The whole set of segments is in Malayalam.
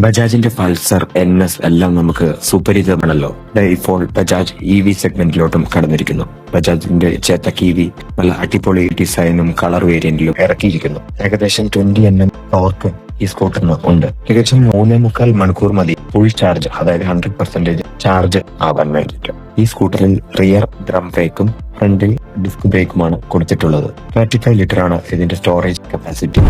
ബജാജിന്റെ പൾസർ, NS എല്ലാം നമുക്ക് സുപരിചിതമാണല്ലോ. ഇപ്പോൾ ബജാജ് EV സെഗ്മെന്റിലോട്ടും കടന്നിരിക്കുന്നു. ബജാജിന്റെ ചേതക് EV നല്ല അടിപൊളി ഡിസൈനും കളർ വേരിയന്റിലും ഇറക്കിയിരിക്കുന്നു. ഏകദേശം 20 Nm ടോർക്ക് ഈ സ്കൂട്ടറിന് ഉണ്ട്. ഏകദേശം 3.25 മണിക്കൂർ മതി ഫുൾ ചാർജ്, അതായത് 100% ചാർജ് ആവാൻ വേണ്ടിയിട്ട്. ഈ സ്കൂട്ടറിൽ റിയർ ഡ്രം ബ്രേക്കും ഫ്രണ്ടിൽ ഡിസ്ക് ബ്രേക്കുമാണ് കൊടുത്തിട്ടുള്ളത്. 35 ലിറ്റർ ആണ് ഇതിന്റെ storage capacity.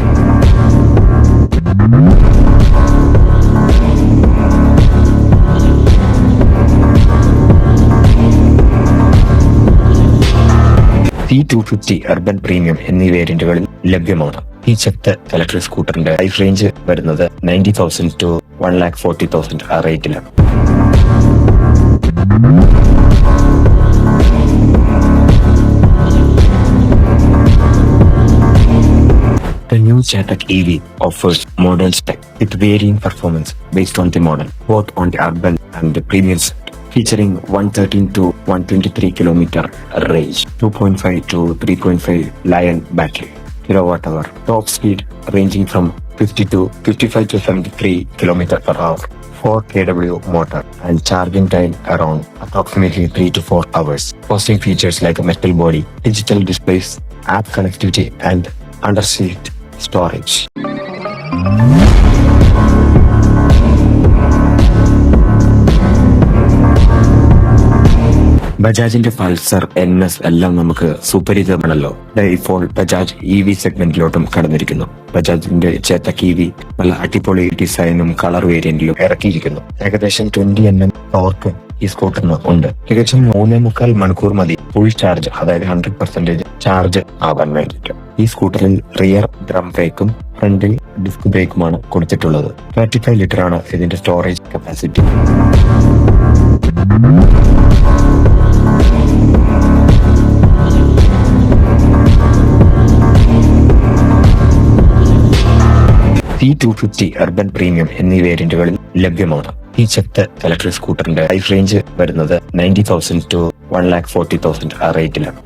C250 urban premium എന്നീ വേരിയന്റുകളിൽ ലഭ്യമാണ്. ഈ ചെക്ക് ഇലക്ട്രിക് സ്കൂട്ടറിന്റെ പ്രൈസ് റേഞ്ച് വരുന്നത് 90,000 to 1,40,000 ആ റേറ്റിലാണ്. The new Chetak EV offers modern spec with varying performance based on the model, both on the urban and the premium side. Featuring 113 to 123 kilometer range, 2.5 to 3.5 Lion battery, kilowatt-hour, top speed ranging from 50 to 55 to 73 kilometer per hour, 4 kW motor, and charging time around approximately 3 to 4 hours. Boasting features like a metal body, digital displays, app connectivity, and under-seat storage. ബജാജിന്റെ പൾസർ, NS എല്ലാം നമുക്ക് സുപരിചിതമാണല്ലോ. ഇപ്പോൾ ബജാജ് EV സെഗ്മെന്റിലോട്ടും കടന്നിരിക്കുന്നു. ബജാജിന്റെ ചേതക് EV നല്ല അടിപൊളി ഡിസൈനും കളർ വേരിയന്റിലും ഇറക്കിയിരിക്കുന്നു. ഏകദേശം 20 Nm ടോർക്ക് ഈ സ്കൂട്ടറിന് ഉണ്ട്. ഏകദേശം 3.25 മണിക്കൂർ മതി ഫുൾ ചാർജ്, അതായത് 100% ചാർജ് ആവാൻ വേണ്ടിയിട്ട്. ഈ സ്കൂട്ടറിൽ റിയർ ഡ്രം ബ്രേക്കും ഫ്രണ്ടിൽ ഡിസ്ക് ബ്രേക്കുമാണ് കൊടുത്തിട്ടുള്ളത്. 35 ലിറ്റർ ആണ് ഇതിന്റെ storage capacity. C250 urban premium എന്നീ വേരിയന്റുകളിൽ ലഭ്യമാണ്. ഈ ചെക്ക് ഇലക്ട്രിക് സ്കൂട്ടറിന്റെ പ്രൈസ് റേഞ്ച് വരുന്നത് 90,000 to 1,40,000 ആ റേറ്റിലാണ്.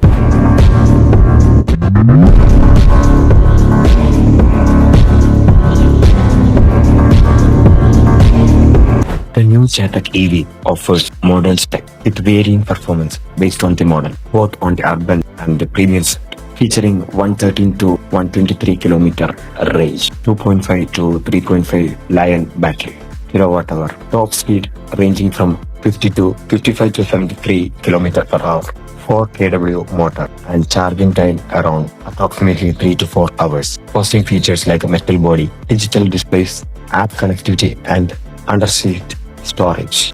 The new Chetak EV offers modern spec with varying performance based on the model, both on the urban and the premium side. Featuring 113 to 123 kilometer range, 2.5 to 3.5 Lion battery, kilowatt-hour, top speed ranging from 50 to 55 to 73 kilometer per hour, 4 kW motor, and charging time around approximately 3 to 4 hours. Boasting features like a metal body, digital displays, app connectivity, and under-seat storage.